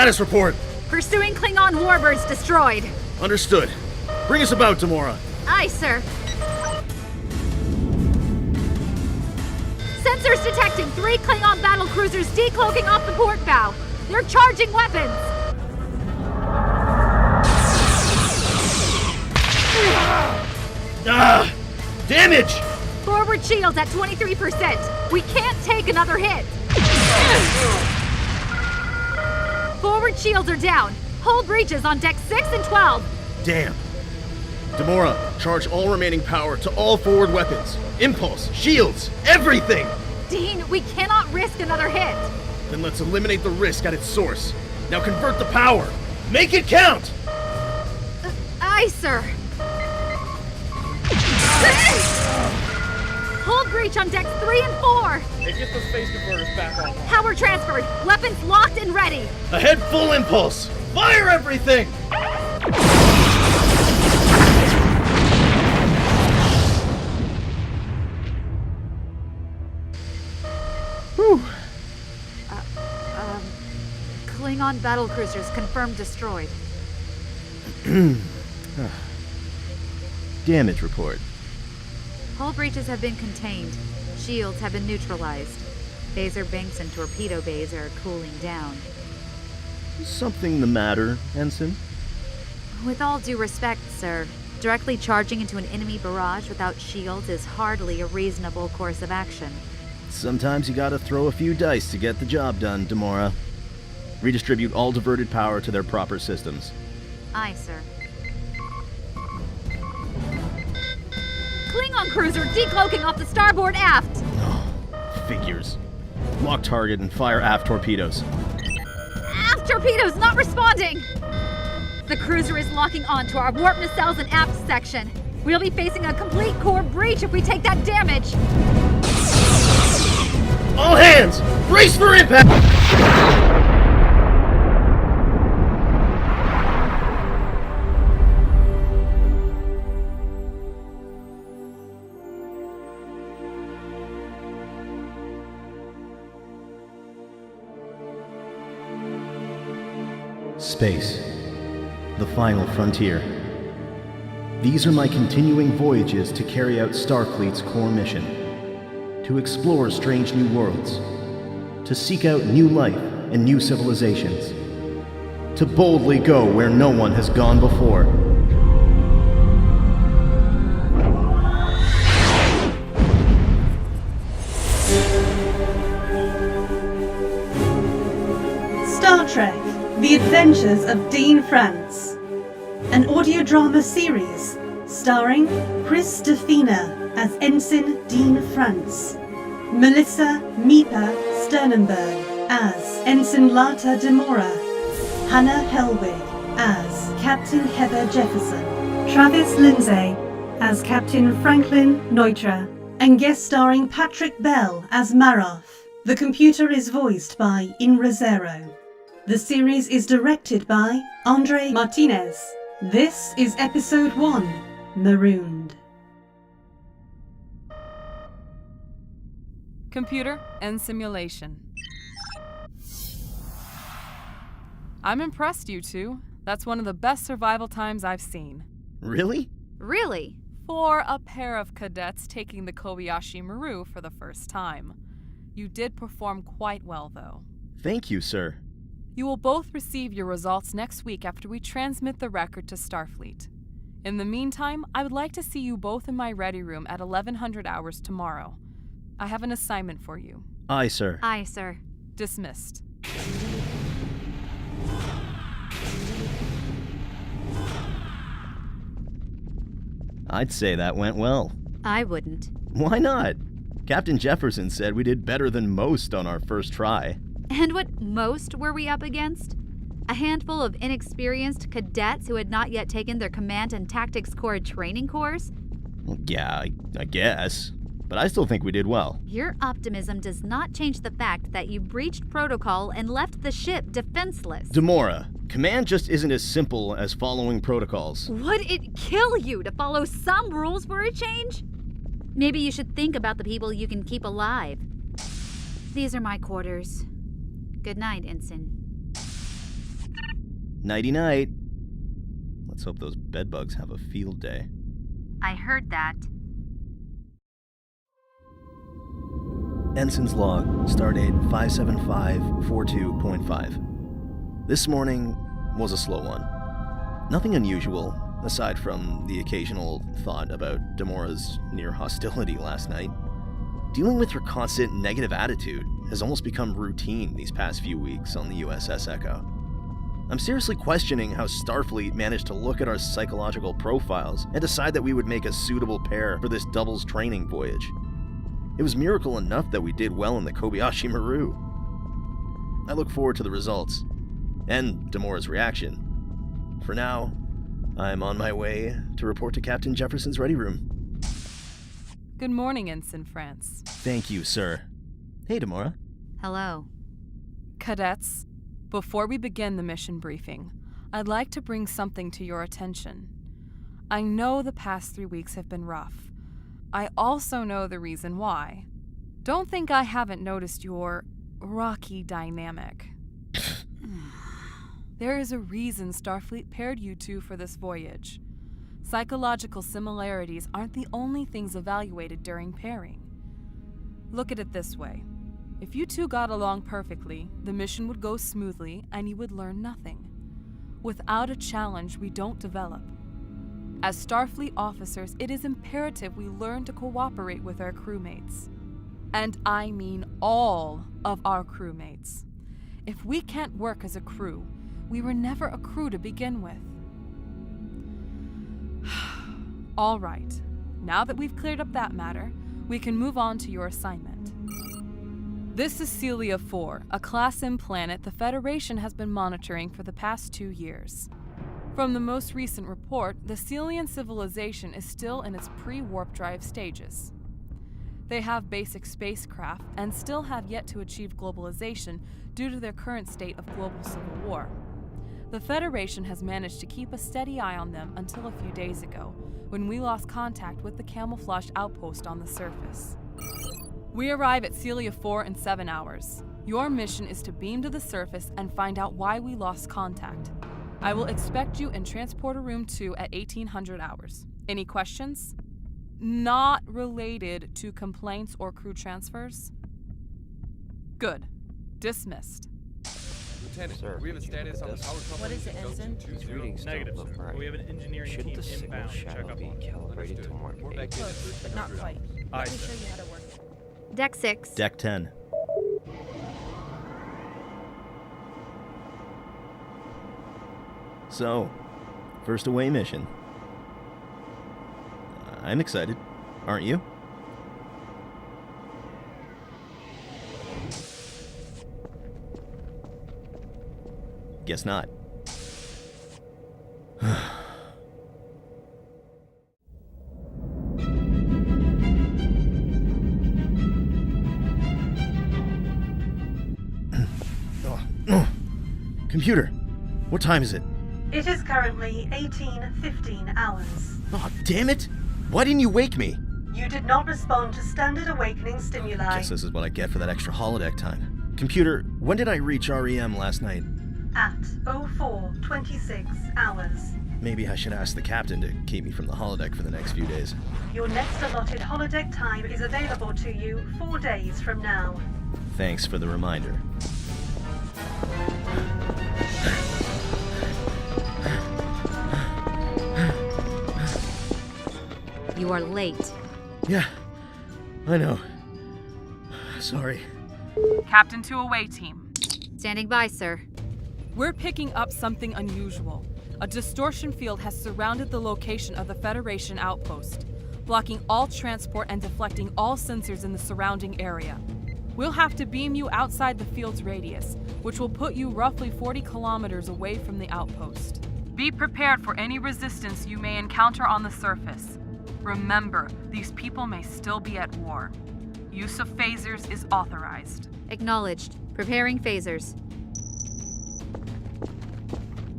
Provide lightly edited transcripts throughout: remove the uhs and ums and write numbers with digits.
Status report. Pursuing Klingon warbirds destroyed. Understood. Bring us about, Demora. Aye, sir. Sensors detecting 3 Klingon battlecruisers decloaking off the port bow. They're charging weapons. Damage! Forward shields at 23%. We can't take another hit. Forward shields are down. Hull breaches on deck 6 and 12. Damn. Demora, charge all remaining power to all forward weapons. Impulse, shields, everything! Dean, we cannot risk another hit. Then let's eliminate the risk at its source. Now convert the power. Make it count! Aye, sir. Hull breach on decks 3 and 4. Hey, get the space converters back on. Power transferred. Weapons locked and ready. Ahead full impulse. Fire everything! Whew. Klingon battlecruisers confirmed destroyed. Damage report. Hull breaches have been contained. Shields have been neutralized. Phaser banks and torpedo bays are cooling down. Something the matter, Ensign? With all due respect, sir, directly charging into an enemy barrage without shields is hardly a reasonable course of action. Sometimes you gotta throw a few dice to get the job done, Demora. Redistribute all diverted power to their proper systems. Aye, sir. Klingon cruiser decloaking off the starboard aft! Figures. Lock target and fire aft torpedoes. Aft torpedoes not responding! The cruiser is locking onto our warp nacelles and aft section. We'll be facing a complete core breach if we take that damage! All hands! Brace for impact! Space, the final frontier. These are my continuing voyages to carry out Starfleet's core mission. To explore strange new worlds. To seek out new life and new civilizations. To boldly go where no one has gone before. Star Trek: The Adventures of Dean France. An audio drama series starring Chris Defina as Ensign Dean France, Melissa Mippa Sternenberg as Ensign Latta Demora, Hannah Hellwig as Captain Heather Jefferson, Travis Lindsey as Captain Franklin Neutra, and guest starring Patrick Bell as Marrof. The computer is voiced by Inrezairo. The series is directed by Martinez. This is Episode 1, Marooned. Computer and simulation. I'm impressed, you two. That's one of the best survival times I've seen. Really? Really? For a pair of cadets taking the Kobayashi Maru for the first time. You did perform quite well, though. Thank you, sir. You will both receive your results next week after we transmit the record to Starfleet. In the meantime, I would like to see you both in my ready room at 1100 hours tomorrow. I have an assignment for you. Aye, sir. Aye, sir. Dismissed. I'd say that went well. I wouldn't. Why not? Captain Jefferson said we did better than most on our first try. And what most were we up against? A handful of inexperienced cadets who had not yet taken their Command and Tactics Corps training course? Well, yeah, I guess. But I still think we did well. Your optimism does not change the fact that you breached protocol and left the ship defenseless. Demora, command just isn't as simple as following protocols. Would it kill you to follow some rules for a change? Maybe you should think about the people you can keep alive. These are my quarters. Good night, Ensign. Nighty-night. Let's hope those bedbugs have a field day. I heard that. Ensign's log, stardate 57542.5. This morning was a slow one. Nothing unusual, aside from the occasional thought about Demora's near hostility last night. Dealing with her constant negative attitude has almost become routine these past few weeks on the USS Echo. I'm seriously questioning how Starfleet managed to look at our psychological profiles and decide that we would make a suitable pair for this doubles training voyage. It was miracle enough that we did well in the Kobayashi Maru. I look forward to the results, and Demora's reaction. For now, I'm on my way to report to Captain Jefferson's ready room. Good morning, Ensign France. Thank you, sir. Hey, Demora. Hello. Cadets, before we begin the mission briefing, I'd like to bring something to your attention. I know the past 3 weeks have been rough. I also know the reason why. Don't think I haven't noticed your rocky dynamic. There is a reason Starfleet paired you two for this voyage. Psychological similarities aren't the only things evaluated during pairing. Look at it this way. If you two got along perfectly, the mission would go smoothly and you would learn nothing. Without a challenge, we don't develop. As Starfleet officers, it is imperative we learn to cooperate with our crewmates. And I mean all of our crewmates. If we can't work as a crew, we were never a crew to begin with. All right, now that we've cleared up that matter, we can move on to your assignment. This is Celia 4, a Class M planet the Federation has been monitoring for the past 2 years. From the most recent report, the Celian civilization is still in its pre-warp drive stages. They have basic spacecraft and still have yet to achieve globalization due to their current state of global civil war. The Federation has managed to keep a steady eye on them until a few days ago, when we lost contact with the camouflaged outpost on the surface. We arrive at Celia 4 in 7 hours. Your mission is to beam to the surface and find out why we lost contact. I will expect you in Transporter Room 2 at 1800 hours. Any questions? Not related to complaints or crew transfers? Good. Dismissed. Lieutenant, Sir, we have a status on the power couple. What is it, Ensign? These readings Negative, don't look sir. right. We have an engineering Shouldn't team the signal inbound to check shadow up be on. calibrated to mark We're back in at Close, but not 1300 quite. Aye, Let me sir. show you how to work it. Deck 6. Deck 10. So, first away mission. I'm excited. Aren't you? Guess not. Computer, what time is it? It is currently 18:15 hours. Oh, damn it! Why didn't you wake me? You did not respond to standard awakening stimuli. Guess this is what I get for that extra holodeck time. Computer, when did I reach REM last night? At 04:26 hours. Maybe I should ask the captain to keep me from the holodeck for the next few days. Your next allotted holodeck time is available to you 4 days from now. Thanks for the reminder. You are late. Yeah, I know. Sorry. Captain to away team. Standing by, sir. We're picking up something unusual. A distortion field has surrounded the location of the Federation outpost, blocking all transport and deflecting all sensors in the surrounding area. We'll have to beam you outside the field's radius, which will put you roughly 40 kilometers away from the outpost. Be prepared for any resistance you may encounter on the surface. Remember, these people may still be at war. Use of phasers is authorized. Acknowledged. Preparing phasers.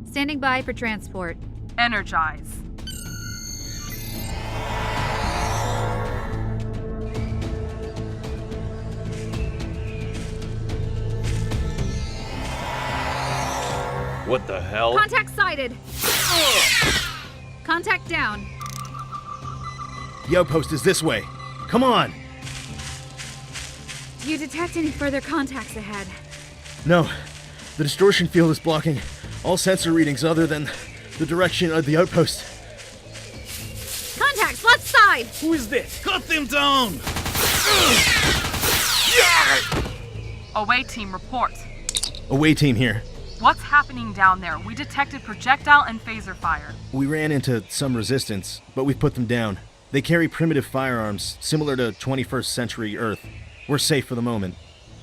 Standing by for transport. Energize. What the hell? Contact sighted. Contact down. The outpost is this way. Come on! Do you detect any further contacts ahead? No. The distortion field is blocking all sensor readings other than the direction of the outpost. Contacts, left side! Who is this? Cut them down! Away team, report. Away team here. What's happening down there? We detected projectile and phaser fire. We ran into some resistance, but we've put them down. They carry primitive firearms, similar to 21st century Earth. We're safe for the moment.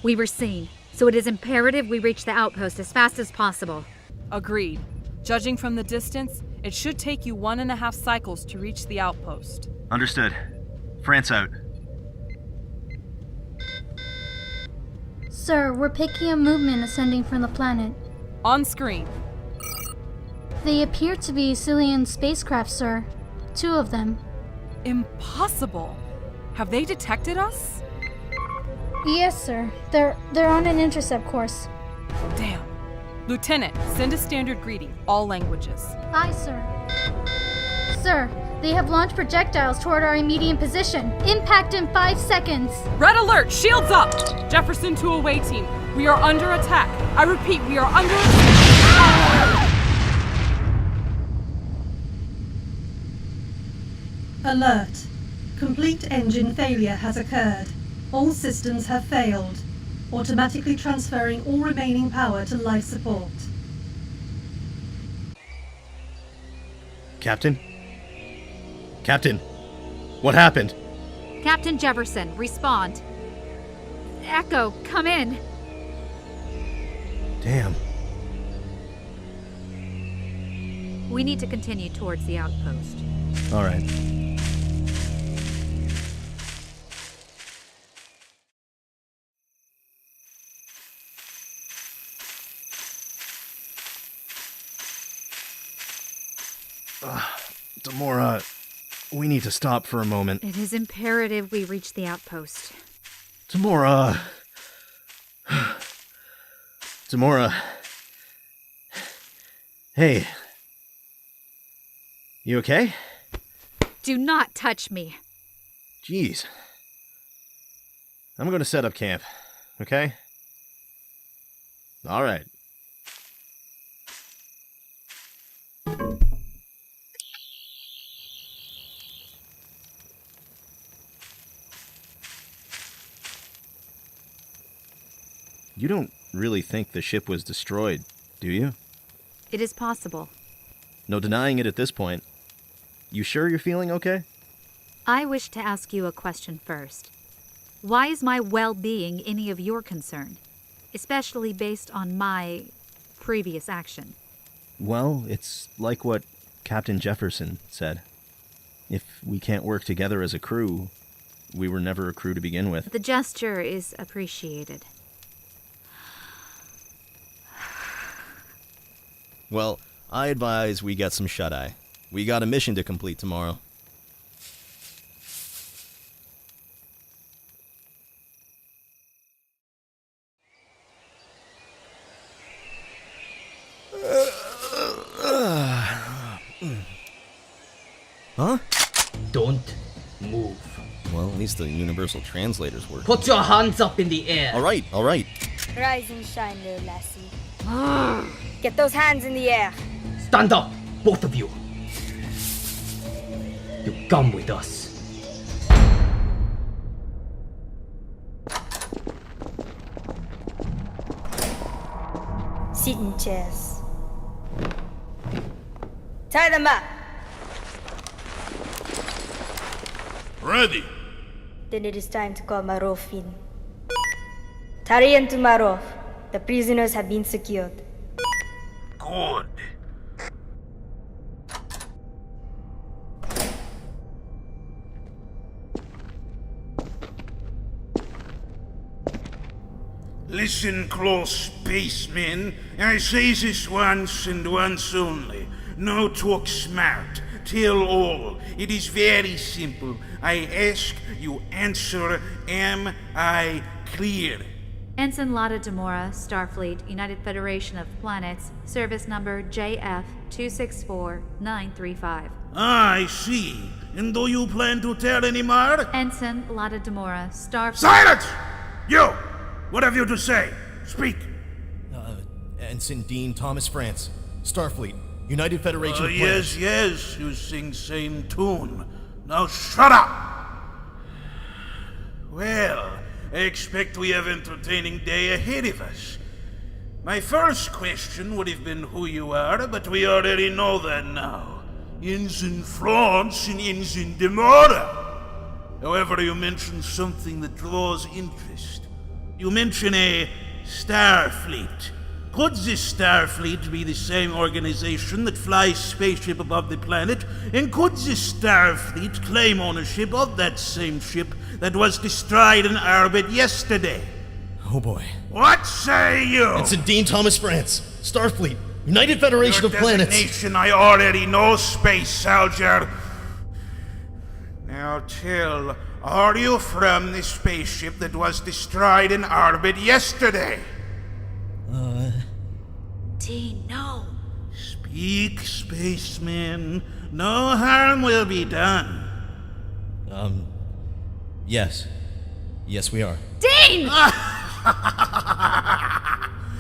We were seen, so it is imperative we reach the outpost as fast as possible. Agreed. Judging from the distance, it should take you 1.5 cycles to reach the outpost. Understood. France out. Sir, we're picking up movement ascending from the planet. On screen. They appear to be Cillian spacecraft, sir. 2 of them. Impossible! Have they detected us? Yes, sir. They're on an intercept course. Damn. Lieutenant, send a standard greeting, all languages. Aye, sir. Sir, they have launched projectiles toward our immediate position. Impact in 5 seconds. Red alert! Shields up! Jefferson to away team. We are under attack. I repeat, we are under attack. Alert. Complete engine failure has occurred. All systems have failed. Automatically transferring all remaining power to life support. Captain? Captain, what happened? Captain Jefferson, respond. Echo, come in. Damn. We need to continue towards the outpost. All right. Demora, we need to stop for a moment. It is imperative we reach the outpost. Demora. Demora. Hey. You okay? Do not touch me. Jeez. I'm going to set up camp, okay? All right. You don't really think the ship was destroyed, do you? It is possible. No denying it at this point. You sure you're feeling okay? I wish to ask you a question first. Why is my well-being any of your concern? Especially based on my previous action. Well, it's like what Captain Jefferson said. If we can't work together as a crew, we were never a crew to begin with. The gesture is appreciated. Well, I advise we get some shut-eye. We got a mission to complete tomorrow. Huh? Don't move. Well, at least the universal translators work. Put your hands up in the air. All right, all right. Rise and shine, little lassie. Get those hands in the air. Stand up, both of you. You come with us. Sit in chairs. Tie them up. Ready. Then it is time to call Marrof in. Tarian to Marrof. The prisoners have been secured. Good. Listen close, spacemen. I say this once and once only. No talk smart. Tell all. It is very simple. I ask, you answer. Am I clear? Ensign Latta Demora, Starfleet, United Federation of Planets, service number JF264935. Ah, I see. And do you plan to tell any more? Ensign Latta Demora, Starfleet. Silence! You! What have you to say? Speak! Ensign Dean Thomas France, Starfleet, United Federation of Planets. Yes, you sing same tune. Now shut up! Well, I expect we have an entertaining day ahead of us. My first question would have been who you are, but we already know that now. Ensign France and Ensign Demora. However, you mentioned something that draws interest. You mention a Starfleet. Could this Starfleet be the same organization that flies spaceship above the planet? And could this Starfleet claim ownership of that same ship that was destroyed in orbit yesterday? Oh boy. What say you? Ensign Dean Thomas France, Starfleet, United Federation of Planets. Designation I already know, space soldier. Now tell, are you from the spaceship that was destroyed in orbit yesterday? Dean, no. Speak, spaceman. No harm will be done. Yes. Yes, we are. Dean!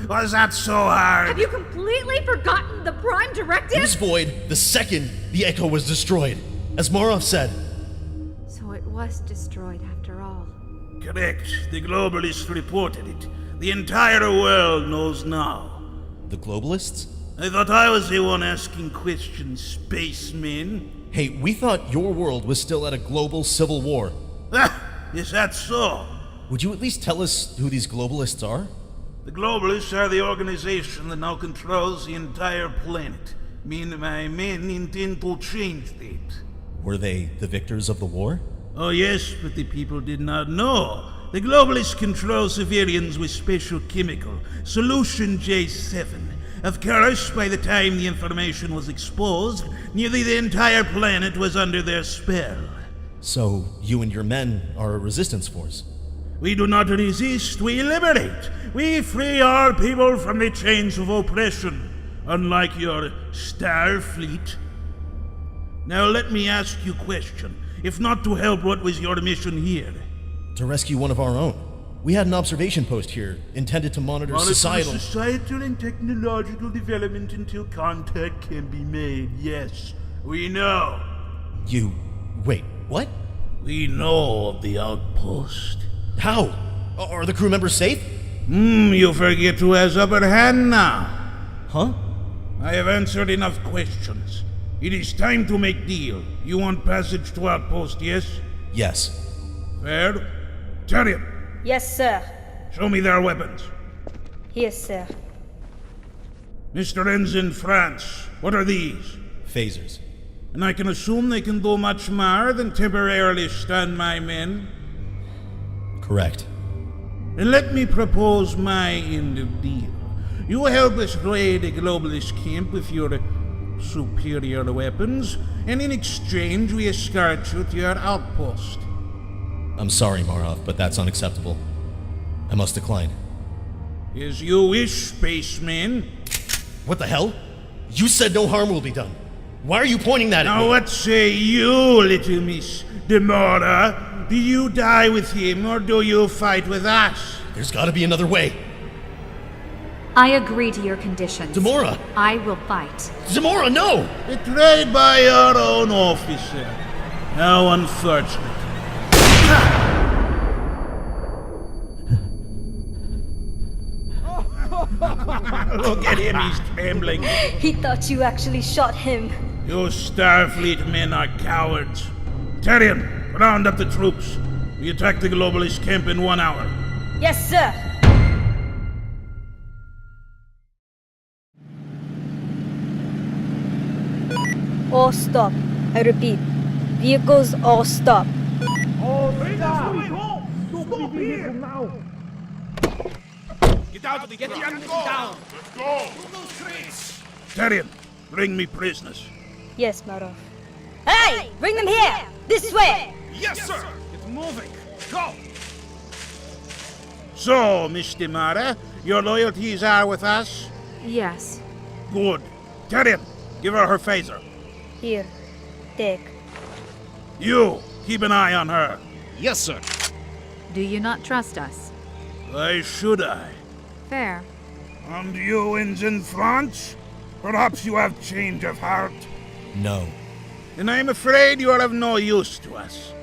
Was that so hard? Have you completely forgotten the Prime Directive? It was void the second the Echo was destroyed, as Marrof said. So it was destroyed after all. Correct. The globalists reported it. The entire world knows now. The globalists? I thought I was the one asking questions, spaceman. Hey, we thought your world was still at a global civil war. Is that so? Would you at least tell us who these globalists are? The globalists are the organization that now controls the entire planet. Me and my men intend to change that. Were they the victors of the war? Oh yes, but the people did not know. The globalists control civilians with special chemical, Solution J7. Of course, by the time the information was exposed, nearly the entire planet was under their spell. So, you and your men are a resistance force? We do not resist, we liberate. We free our people from the chains of oppression, unlike your Starfleet. Now let me ask you a question. If not to help, what was your mission here? To rescue one of our own. We had an observation post here, intended to monitor societal and technological development until contact can be made. Yes, we know. Wait, what? We know of the outpost. How? Are the crew members safe? You forget who has upper hand now. Huh? I have answered enough questions. It is time to make deal. You want passage to outpost, yes? Yes. Fair? Tarian, Yes, sir. show me their weapons. Yes, sir. Mr. Ensign France, what are these? Phasers. And I can assume they can do much more than temporarily stun my men. Correct. And let me propose my end of deal. You help us raid a globalist camp with your superior weapons, and in exchange we escort you to your outpost. I'm sorry, Marrof, but that's unacceptable. I must decline. As you wish, spaceman. What the hell? You said no harm will be done. Why are you pointing that at me? Now what say you, little Miss Demora? Do you die with him, or do you fight with us? There's gotta be another way. I agree to your conditions. Demora! I will fight. Demora, no! Betrayed by your own officer. How unfortunate. Look at him, he's trembling. He thought you actually shot him. You Starfleet men are cowards. Tarian, round up the troops. We attack the globalist camp in 1 hour. Yes, sir. All stop. I repeat. Vehicles all stop. Get out of the ground. Get down. Let's go. Move those trains. Tarian, bring me prisoners. Yes, Marrof. Hey! Bring them here! This way! Yes, sir. Get moving. Go. So, Miss Demara, your loyalties are with us? Yes. Good. Tarian, give her phaser. Here, take. You, keep an eye on her. Yes, sir. Do you not trust us? Why should I? Fair. And you, Ensign France? Perhaps you have change of heart. No. Then I'm afraid you are of no use to us.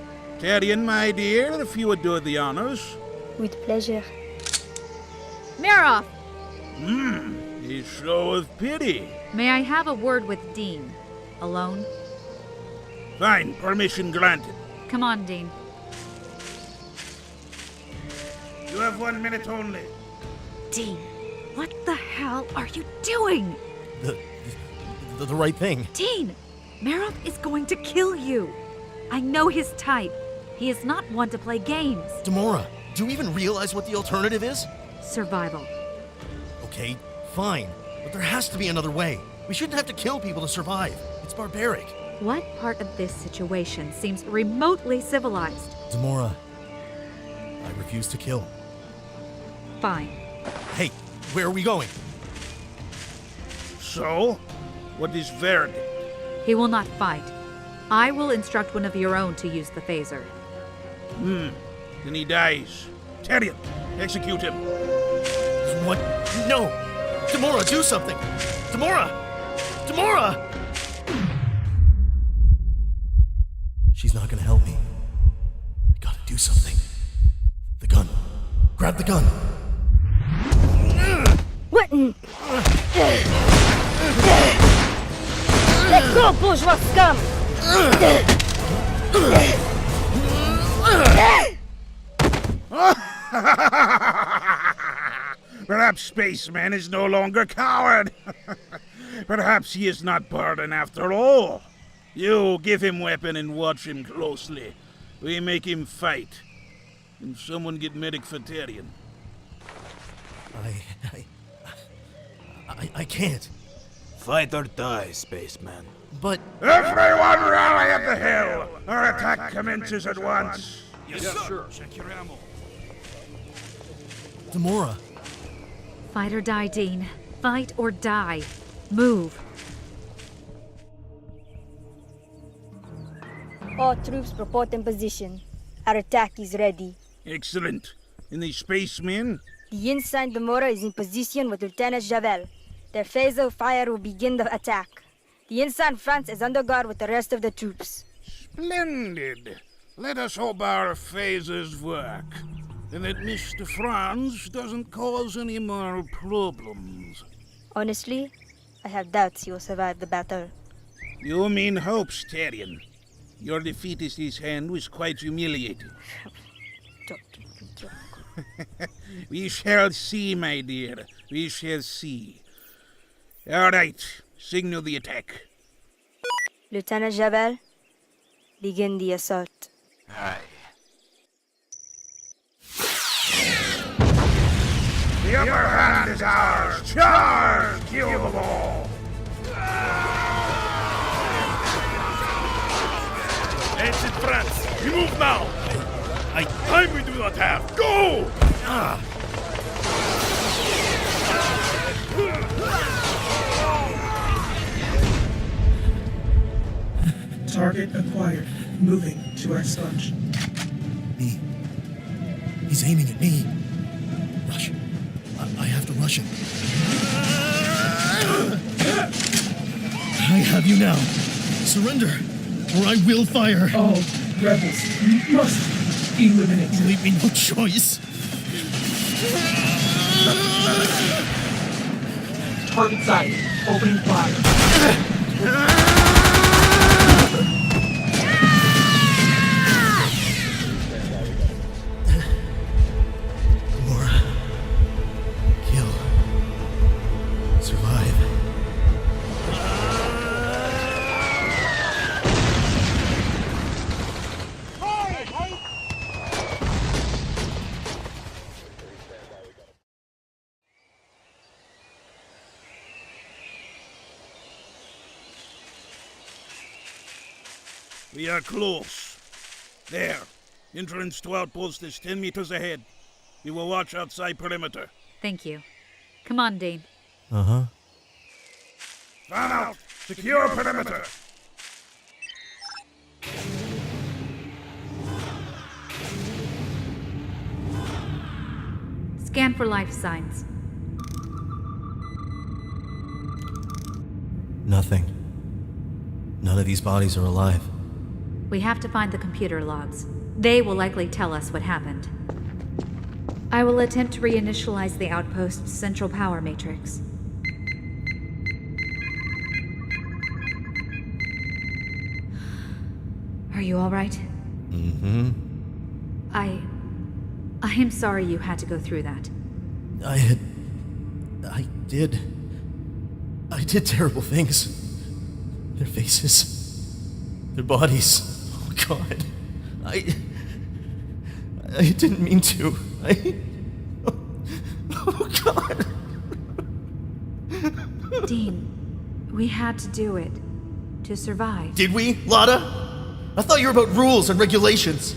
Tarian, my dear, if you would do the honors. With pleasure. Marrof! A show of pity. May I have a word with Dean? Alone? Fine, permission granted. Come on, Dean. You have 1 minute only. Dean, what the hell are you doing? The right thing. Dean, Marrof is going to kill you. I know his type. He is not one to play games. Demora, do you even realize what the alternative is? Survival. Okay, fine. But there has to be another way. We shouldn't have to kill people to survive. It's barbaric. What part of this situation seems remotely civilized? Demora, I refuse to kill. Fine. Hey, where are we going? So, what is verdict? He will not fight. I will instruct one of your own to use the phaser. Then he dies. Tarian, execute him. What? No! Demora, do something! Demora! Demora! She's not gonna help me. I gotta do something. The gun. Grab the gun. What? Let go, bourgeois scum! Perhaps Spaceman is no longer coward. Perhaps he is not pardoned after all. You give him weapon and watch him closely. We make him fight. And someone get medic for Tarian. I can't. Fight or die, spaceman. But Everyone rally at the hill! Our attack commences at once. Yes, sir. Check your ammo. Demora, Fight or die, Dean. Fight or die. Move. All troops report in position. Our attack is ready. Excellent. And the spacemen? The Ensign Demora is in position with Lieutenant Javel. Their phaser fire will begin the attack. The Ensign France is under guard with the rest of the troops. Splendid. Let us hope our phasers work. And that Mr. Franz doesn't cause any more problems. Honestly, I have doubts he will survive the battle. You mean hopes, Tarian. Your defeat at his hand was quite humiliating. We shall see, my dear. We shall see. All right. Signal the attack. Lieutenant Javel, begin the assault. Aye. The upper hand is ours. Charge! Kill them all. Ensign France, we move now. Time we do not have. Go! Target acquired. Moving to expunge. me. He's aiming at me. Rush. I have to rush him. I have you now. Surrender, or I will fire. All rebels must eliminate. Leave me no choice. Target sighted. Opening fire. We are close. There. Entrance to outpost is 10 meters ahead. You will watch outside perimeter. Thank you. Come on, Dean. Uh-huh. Fan out! Secure perimeter! Scan for life signs. Nothing. None of these bodies are alive. We have to find the computer logs. They will likely tell us what happened. I will attempt to reinitialize the outpost's central power matrix. Are you all right? Mm-hmm. I am sorry you had to go through that. I did terrible things. Their faces. Their bodies. Oh, God. I didn't mean to. Oh, God. Dean, we had to do it. To survive. Did we, Latta? I thought you were about rules and regulations.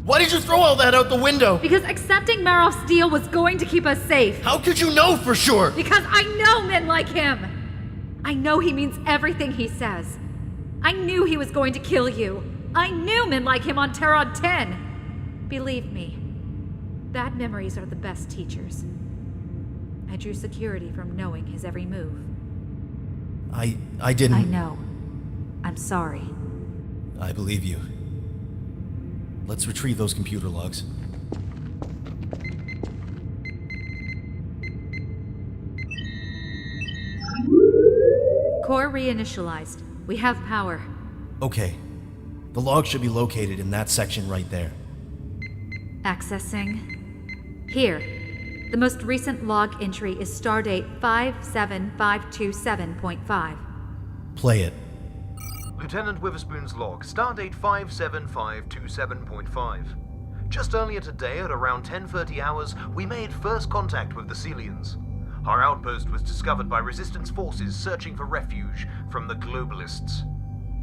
Why did you throw all that out the window? Because accepting Marrof's deal was going to keep us safe. How could you know for sure? Because I know men like him. I know he means everything he says. I knew he was going to kill you. I knew men like him on Terra 10. Believe me, bad memories are the best teachers. I drew security from knowing his every move. I didn't... I know. I'm sorry. I believe you. Let's retrieve those computer logs. Core reinitialized. We have power. Okay. The log should be located in that section right there. Accessing. Here. The most recent log entry is stardate 57527.5. Play it. Lieutenant Witherspoon's log, stardate 57527.5. Just earlier today, at around 10:30 hours, we made first contact with the Celians. Our outpost was discovered by Resistance forces searching for refuge from the Globalists.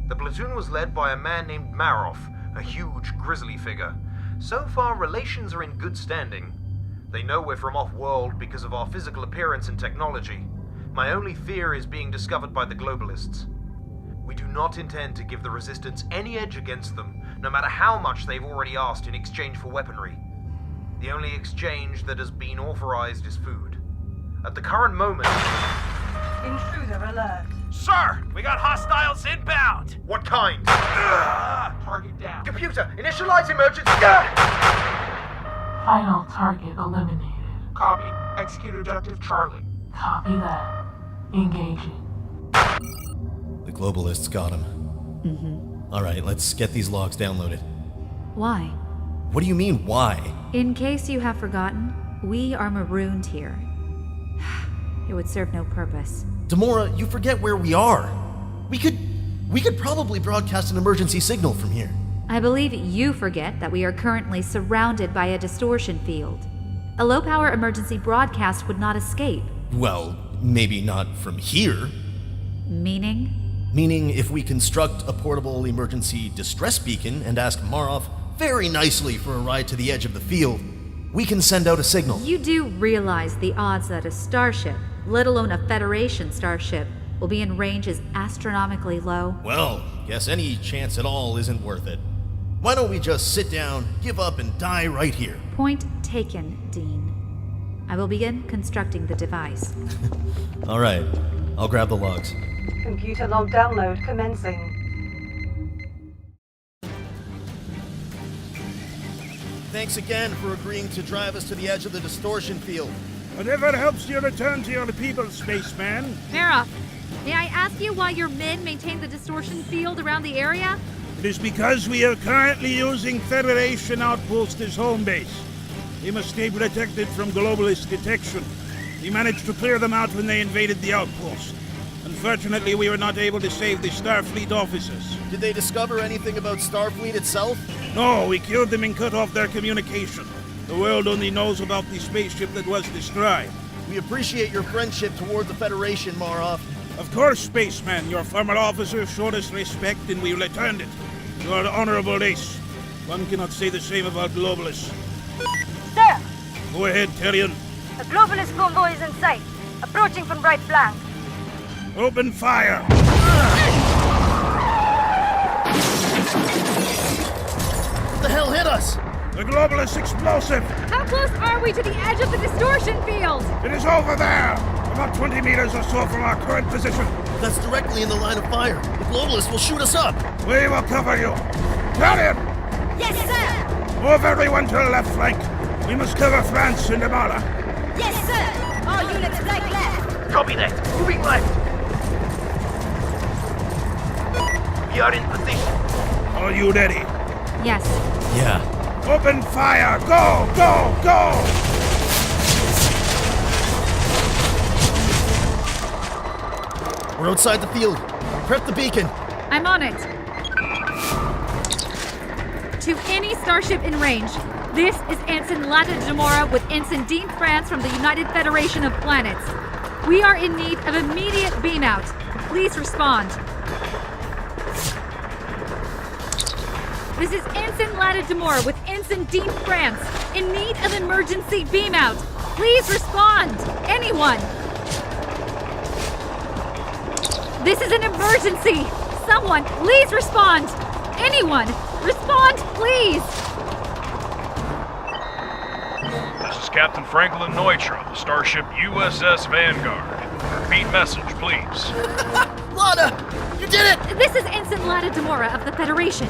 The platoon was led by a man named Marrof, a huge, grisly figure. So far, relations are in good standing. They know we're from off-world because of our physical appearance and technology. My only fear is being discovered by the Globalists. We do not intend to give the Resistance any edge against them, no matter how much they've already asked in exchange for weaponry. The only exchange that has been authorized is food. At the current moment... Intruder alert. Sir, we got hostiles inbound! What kind? Target down. Computer, initialize emergency... Final target eliminated. Copy. Execute objective Charlie. Copy that. Engaging. The Globalists got him. Mm-hmm. Alright, let's get these logs downloaded. Why? What do you mean, why? In case you have forgotten, we are marooned here. It would serve no purpose. Demora, you forget where we are. We could probably broadcast an emergency signal from here. I believe you forget that we are currently surrounded by a distortion field. A low-power emergency broadcast would not escape. Well, maybe not from here. Meaning? Meaning if we construct a portable emergency distress beacon and ask Marrof very nicely for a ride to the edge of the field, we can send out a signal. You do realize the odds that a starship, let alone a Federation starship, will be in range is astronomically low? Well, guess any chance at all isn't worth it. Why don't we just sit down, give up, and die right here? Point taken, Dean. I will begin constructing the device. Alright, I'll grab the logs. Computer log download commencing. Thanks again for agreeing to drive us to the edge of the distortion field. Whatever helps you return to your people, spaceman. Marrof, may I ask you why your men maintain the distortion field around the area? It is because we are currently using Federation Outpost as home base. We must stay protected from globalist detection. We managed to clear them out when they invaded the outpost. Unfortunately, we were not able to save the Starfleet officers. Did they discover anything about Starfleet itself? No, we killed them and cut off their communication. The world only knows about the spaceship that was destroyed. We appreciate your friendship toward the Federation, Marrof. Of course, spaceman. Your former officer showed us respect and we returned it. You are an honorable race. One cannot say the same about globalists. Sir, Go ahead, Tarian. A globalist convoy is in sight, approaching from right flank. Open fire! What the hell hit us? The globalist explosive! How close are we to the edge of the distortion field? It is over there! About 20 meters or so from our current position. That's directly in the line of fire. The globalist will shoot us up. We will cover you. Tarian! Yes, sir! Move everyone to the left flank. We must cover France and Amara. Yes, sir! All units flank left. Copy that. Moving left. We are in position. Are you ready? Yes. Yeah. Open fire! Go! Go! Go! We're outside the field. Prep the beacon. I'm on it. To any starship in range, this is Ensign Latta with Ensign Dean France from the United Federation of Planets. We are in need of immediate beam out. Please respond. This is Ensign Latta with Ensign Dean France in need of emergency beam out. Please respond. Anyone. This is an emergency. Someone, please respond. Anyone, respond, please. This is Captain Franklin Neutra, the starship USS Vanguard. Repeat message, please. Latta! You did it! This is Ensign Latta of the Federation.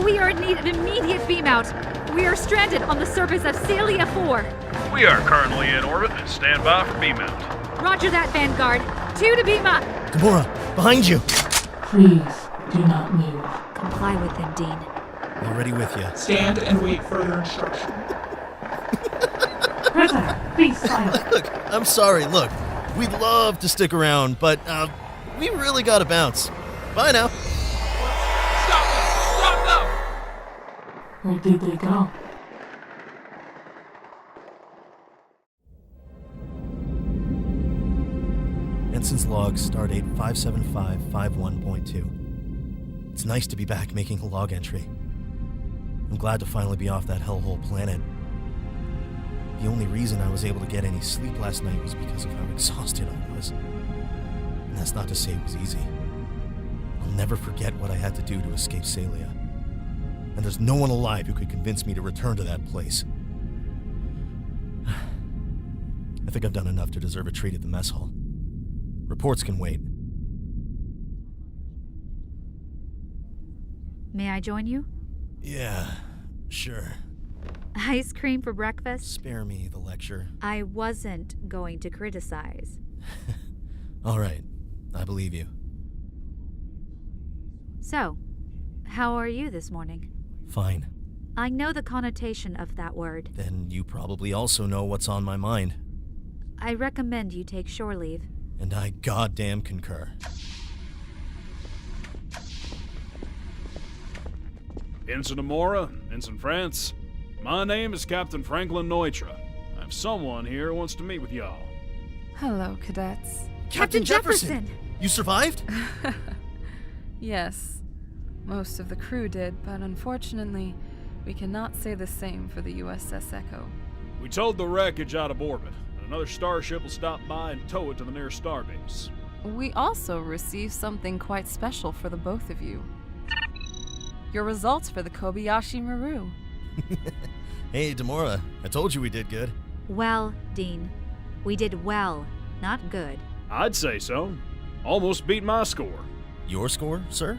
We are in need of immediate beam out. We are stranded on the surface of Celia 4. We are currently in orbit and stand by for beam out. Roger that, Vanguard. 2 to beam up. Gamora, behind you. Please do not move. Comply with them, Dean. Already with you. Stand and wait further instruction. Prisoner, please silence. Look, I'm sorry. Look, we'd love to stick around, but we really gotta bounce. Bye now. Stop them! Where did they go? Ensign's log, stardate 57551.2. It's nice to be back making a log entry. I'm glad to finally be off that hellhole planet. The only reason I was able to get any sleep last night was because of how exhausted I was. And that's not to say it was easy. I'll never forget what I had to do to escape Celia. And there's no one alive who could convince me to return to that place. I think I've done enough to deserve a treat at the mess hall. Reports can wait. May I join you? Yeah, sure. Ice cream for breakfast? Spare me the lecture. I wasn't going to criticize. All right, I believe you. So, how are you this morning? Fine. I know the connotation of that word. Then you probably also know what's on my mind. I recommend you take shore leave. And I goddamn concur. Ensign Amora, Ensign France. My name is Captain Franklin Neutra. I have someone here who wants to meet with y'all. Hello, cadets. Captain Jefferson! You survived? Yes. Most of the crew did, but unfortunately, we cannot say the same for the USS Echo. We towed the wreckage out of orbit, and another starship will stop by and tow it to the nearest starbase. We also received something quite special for the both of you. Your results for the Kobayashi Maru. Hey, Demora, I told you we did good. Well, Dean, we did well, not good. I'd say so. Almost beat my score. Your score, sir?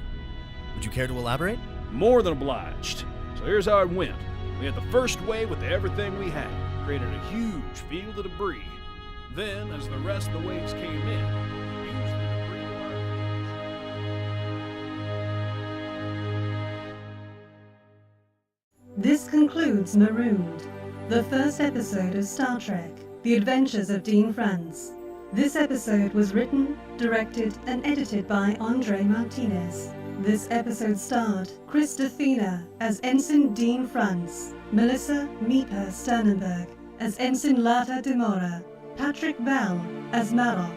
Would you care to elaborate? More than obliged. So here's how it went. We had the first wave with everything we had, created a huge field of debris. Then, as the rest of the waves came in, we used the debris to our advantage. This concludes Marooned, the first episode of Star Trek, The Adventures of Dean France. This episode was written, directed, and edited by Andre Martinez. This episode starred Defina as Ensign Dean France, Melissa Mippa Sternenberg as Ensign Latta Demora, Patrick Bell as Marrof,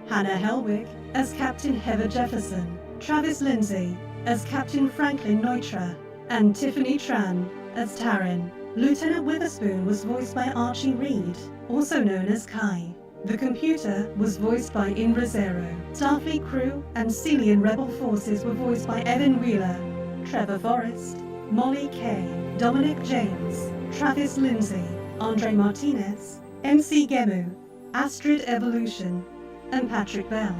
Hannah Hellwig as Captain Heather Jefferson, Travis Lindsey as Captain Franklin Neutra, and Tiffany Tran as Tarian. Lieutenant Witherspoon was voiced by Archie Reed, also known as Kai. The computer was voiced by Inrezairo. Starfleet crew and Celian Rebel forces were voiced by Evan Wheeler, Trevor Forrest, Molly Kay, Dominic James, Travis Lindsey, Andre Martinez, MCGemu, Astrid Evolution, and Patrick Bell.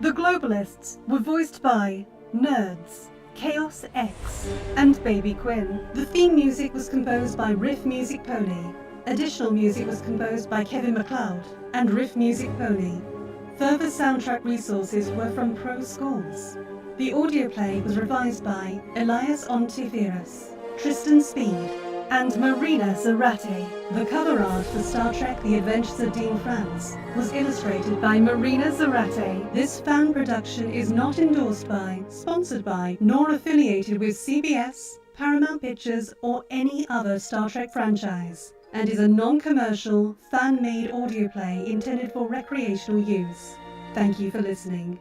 The Globalists were voiced by Nerds, Chaos X, and Baby Quinn. The theme music was composed by RiffMusicPony. Additional music was composed by Kevin McLeod and RiffMusicPony. Further soundtrack resources were from Pro Scores. The audio play was revised by Elias Ontiveros, Tristan Speed, and Marina Zarate. The cover art for Star Trek The Adventures of Dean France was illustrated by Marina Zarate. This fan production is not endorsed by, sponsored by, nor affiliated with CBS, Paramount Pictures, or any other Star Trek franchise, and is a non-commercial, fan-made audio play intended for recreational use. Thank you for listening.